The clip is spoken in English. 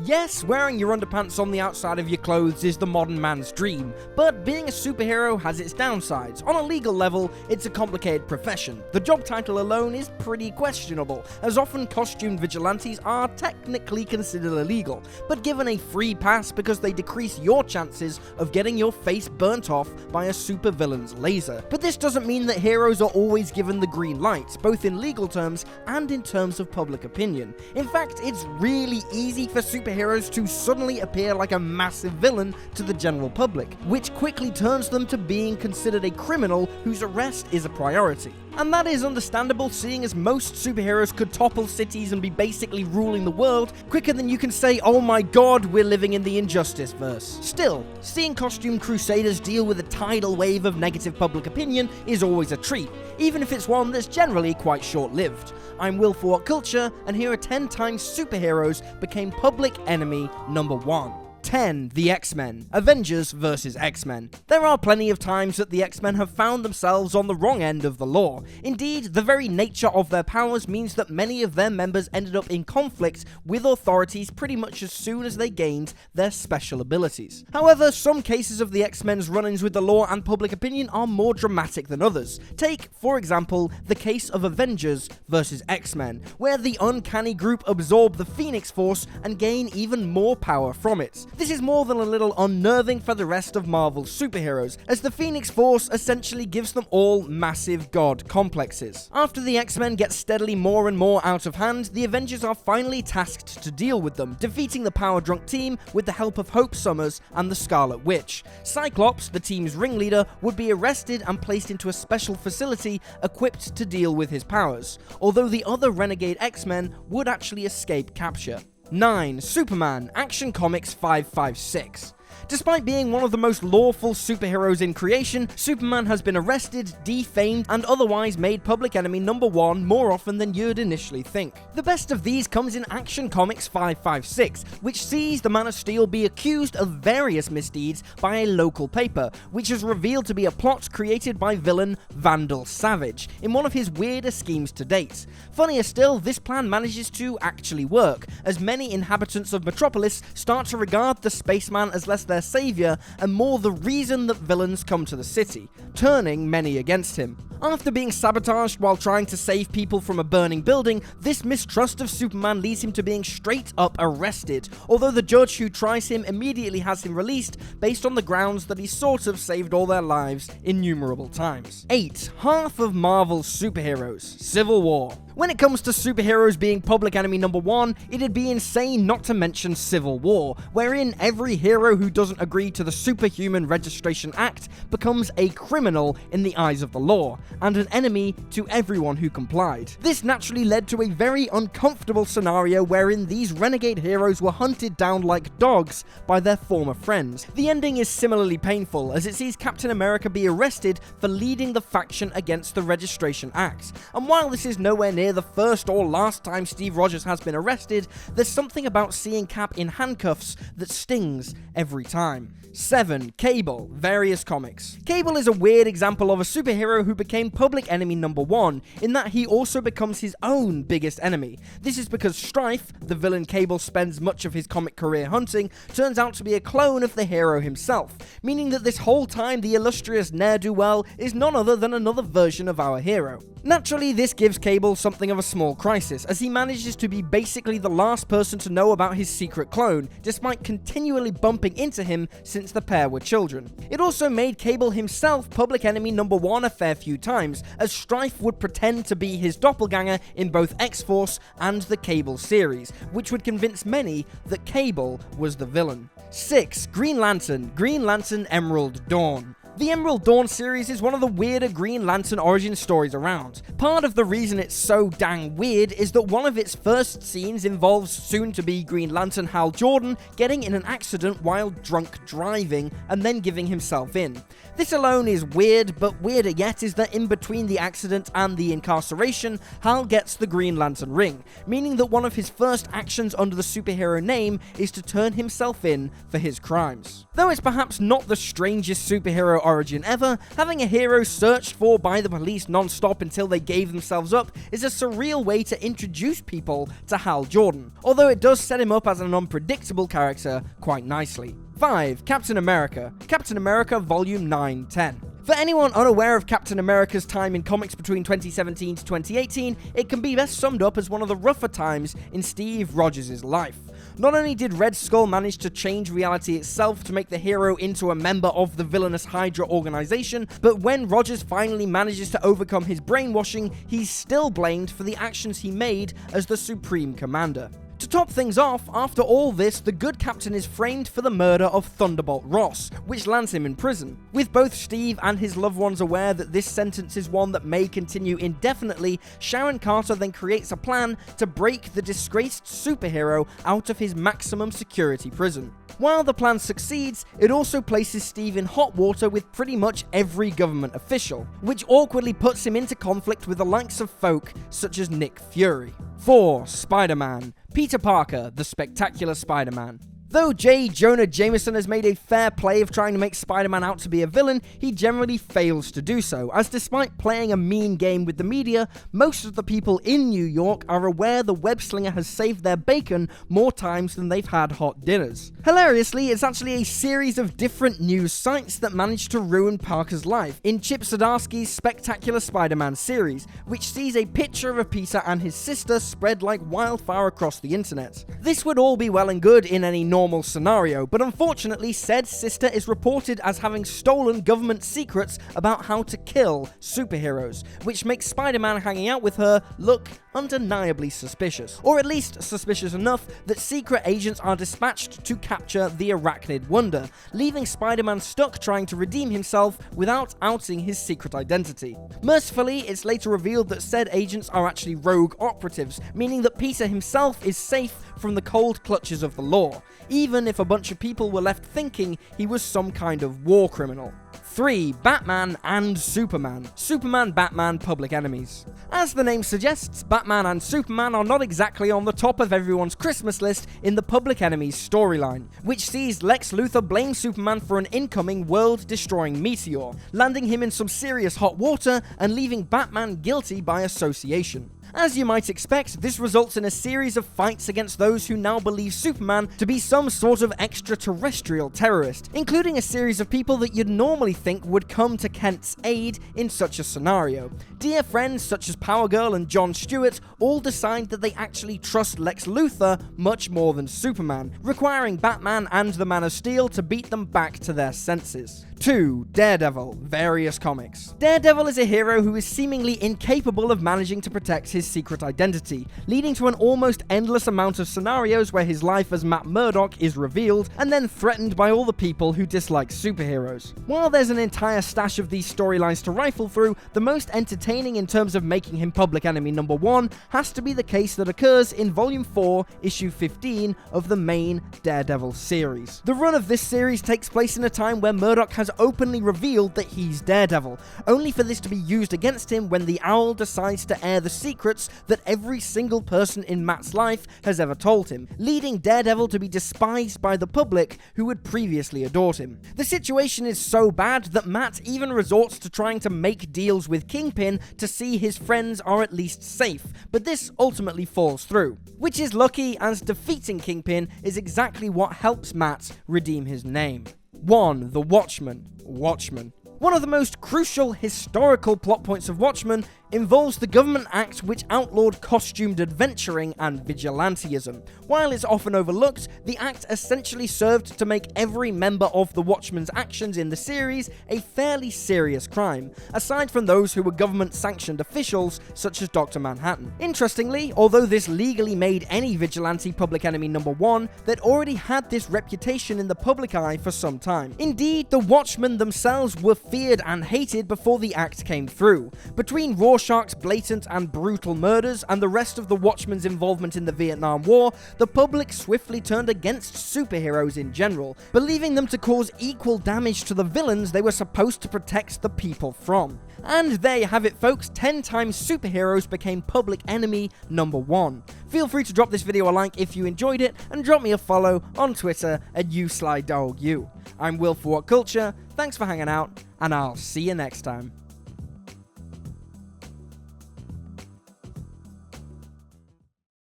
Yes, wearing your underpants on the outside of your clothes is the modern man's dream, but being a superhero has its downsides. On a legal level, it's a complicated profession. The job title alone is pretty questionable, as often costumed vigilantes are technically considered illegal, but given a free pass because they decrease your chances of getting your face burnt off by a supervillain's laser. But this doesn't mean that heroes are always given the green light, both in legal terms and in terms of public opinion. In fact, it's really easy for superheroes to suddenly appear like a massive villain to the general public, which quickly turns them to being considered a criminal whose arrest is a priority. And that is understandable, seeing as most superheroes could topple cities and be basically ruling the world quicker than you can say, oh my god, we're living in the Injustice verse. Still, seeing costume crusaders deal with a tidal wave of negative public opinion is always a treat, even if it's one that's generally quite short-lived. I'm Will for What Culture, and here are 10 times superheroes became public enemy number 1. 10. The X-Men. Avengers vs. X-Men. There are plenty of times that the X-Men have found themselves on the wrong end of the law. Indeed, the very nature of their powers means that many of their members ended up in conflict with authorities pretty much as soon as they gained their special abilities. However, some cases of the X-Men's run-ins with the law and public opinion are more dramatic than others. Take, for example, the case of Avengers vs. X-Men, where the uncanny group absorb the Phoenix Force and gain even more power from it. This is more than a little unnerving for the rest of Marvel's superheroes, as the Phoenix Force essentially gives them all massive god complexes. After the X-Men get steadily more and more out of hand, the Avengers are finally tasked to deal with them, defeating the power-drunk team with the help of Hope Summers and the Scarlet Witch. Cyclops, the team's ringleader, would be arrested and placed into a special facility equipped to deal with his powers, although the other renegade X-Men would actually escape capture. 9. Superman, Action Comics 556. Despite being one of the most lawful superheroes in creation, Superman has been arrested, defamed, and otherwise made public enemy number 1 more often than you'd initially think. The best of these comes in Action Comics 556, which sees the Man of Steel be accused of various misdeeds by a local paper, which is revealed to be a plot created by villain Vandal Savage in one of his weirdest schemes to date. Funnier still, this plan manages to actually work, as many inhabitants of Metropolis start to regard the spaceman as less their savior and more the reason that villains come to the city, turning many against him. After being sabotaged while trying to save people from a burning building, this mistrust of Superman leads him to being straight up arrested, although the judge who tries him immediately has him released based on the grounds that he sort of saved all their lives innumerable times. 8. Half of Marvel's superheroes. Civil War. When it comes to superheroes being public enemy number 1, it'd be insane not to mention Civil War, wherein every hero who doesn't agree to the Superhuman Registration Act becomes a criminal in the eyes of the law, and an enemy to everyone who complied. This naturally led to a very uncomfortable scenario wherein these renegade heroes were hunted down like dogs by their former friends. The ending is similarly painful, as it sees Captain America be arrested for leading the faction against the Registration Act, and while this is nowhere near the first or last time Steve Rogers has been arrested, there's something about seeing Cap in handcuffs that stings every time. 7. Cable, various comics. Cable is a weird example of a superhero who became public enemy number 1, in that he also becomes his own biggest enemy. This is because Strife, the villain Cable spends much of his comic career hunting, turns out to be a clone of the hero himself, meaning that this whole time the illustrious ne'er-do-well is none other than another version of our hero. Naturally, this gives Cable something of a small crisis, as he manages to be basically the last person to know about his secret clone, despite continually bumping into him since the pair were children. It also made Cable himself public enemy number 1 a fair few times, as Strife would pretend to be his doppelganger in both X-Force and the Cable series, which would convince many that Cable was the villain. 6. Green Lantern Emerald Dawn. The Emerald Dawn series is one of the weirder Green Lantern origin stories around. Part of the reason it's so dang weird is that one of its first scenes involves soon-to-be Green Lantern Hal Jordan getting in an accident while drunk driving and then giving himself in. This alone is weird, but weirder yet is that in between the accident and the incarceration, Hal gets the Green Lantern ring, meaning that one of his first actions under the superhero name is to turn himself in for his crimes. Though it's perhaps not the strangest superhero origin ever, having a hero searched for by the police non-stop until they gave themselves up is a surreal way to introduce people to Hal Jordan, although it does set him up as an unpredictable character quite nicely. 5. Captain America. Captain America Volume 9-10. For anyone unaware of Captain America's time in comics between 2017 to 2018, it can be best summed up as one of the rougher times in Steve Rogers' life. Not only did Red Skull manage to change reality itself to make the hero into a member of the villainous Hydra organization, but when Rogers finally manages to overcome his brainwashing, he's still blamed for the actions he made as the Supreme Commander. To top things off, after all this, the good captain is framed for the murder of Thunderbolt Ross, which lands him in prison. With both Steve and his loved ones aware that this sentence is one that may continue indefinitely, Sharon Carter then creates a plan to break the disgraced superhero out of his maximum security prison. While the plan succeeds, it also places Steve in hot water with pretty much every government official, which awkwardly puts him into conflict with the likes of folk such as Nick Fury. 4. Spider-Man. Peter Parker, the Spectacular Spider-Man. Though J. Jonah Jameson has made a fair play of trying to make Spider-Man out to be a villain, he generally fails to do so, as despite playing a mean game with the media, most of the people in New York are aware the web-slinger has saved their bacon more times than they've had hot dinners. Hilariously, it's actually a series of different news sites that managed to ruin Parker's life in Chip Zdarsky's Spectacular Spider-Man series, which sees a picture of Peter and his sister spread like wildfire across the internet. This would all be well and good in any normal scenario, but unfortunately said sister is reported as having stolen government secrets about how to kill superheroes, which makes Spider-Man hanging out with her look undeniably suspicious. Or at least suspicious enough that secret agents are dispatched to capture the Arachnid Wonder, leaving Spider-Man stuck trying to redeem himself without outing his secret identity. Mercifully, it's later revealed that said agents are actually rogue operatives, meaning that Peter himself is safe from the cold clutches of the law, even if a bunch of people were left thinking he was some kind of war criminal. 3. Batman and Superman. Superman-Batman public enemies. As the name suggests, Batman and Superman are not exactly on the top of everyone's Christmas list in the public enemies storyline, which sees Lex Luthor blame Superman for an incoming world-destroying meteor, landing him in some serious hot water and leaving Batman guilty by association. As you might expect, this results in a series of fights against those who now believe Superman to be some sort of extraterrestrial terrorist, including a series of people that you'd normally think would come to Kent's aid in such a scenario. Dear friends such as Power Girl and Jon Stewart all decide that they actually trust Lex Luthor much more than Superman, requiring Batman and the Man of Steel to beat them back to their senses. 2. Daredevil. Various comics. Daredevil is a hero who is seemingly incapable of managing to protect his secret identity, leading to an almost endless amount of scenarios where his life as Matt Murdock is revealed and then threatened by all the people who dislike superheroes. While there's an entire stash of these storylines to rifle through, the most entertaining in terms of making him public enemy number 1 has to be the case that occurs in Volume 4, Issue 15 of the main Daredevil series. The run of this series takes place in a time where Murdock has openly revealed that he's Daredevil, only for this to be used against him when the Owl decides to air the secrets that every single person in Matt's life has ever told him, leading Daredevil to be despised by the public who had previously adored him. The situation is so bad that Matt even resorts to trying to make deals with Kingpin to see his friends are at least safe, but this ultimately falls through, which is lucky as defeating Kingpin is exactly what helps Matt redeem his name. 1. The Watchmen. Watchmen. One of the most crucial historical plot points of Watchmen involves the government act which outlawed costumed adventuring and vigilantism. While it's often overlooked, the act essentially served to make every member of the Watchmen's actions in the series a fairly serious crime, aside from those who were government-sanctioned officials such as Dr. Manhattan. Interestingly, although this legally made any vigilante public enemy number 1, they'd already had this reputation in the public eye for some time. Indeed, the Watchmen themselves were feared and hated before the act came through. Between Rorschach's blatant and brutal murders and the rest of the Watchmen's involvement in the Vietnam War, the public swiftly turned against superheroes in general, believing them to cause equal damage to the villains they were supposed to protect the people from. And there you have it folks, 10 times superheroes became public enemy number 1. Feel free to drop this video a like if you enjoyed it, and drop me a follow on Twitter at YouSlyDogU. I'm Will for What Culture, thanks for hanging out, and I'll see you next time.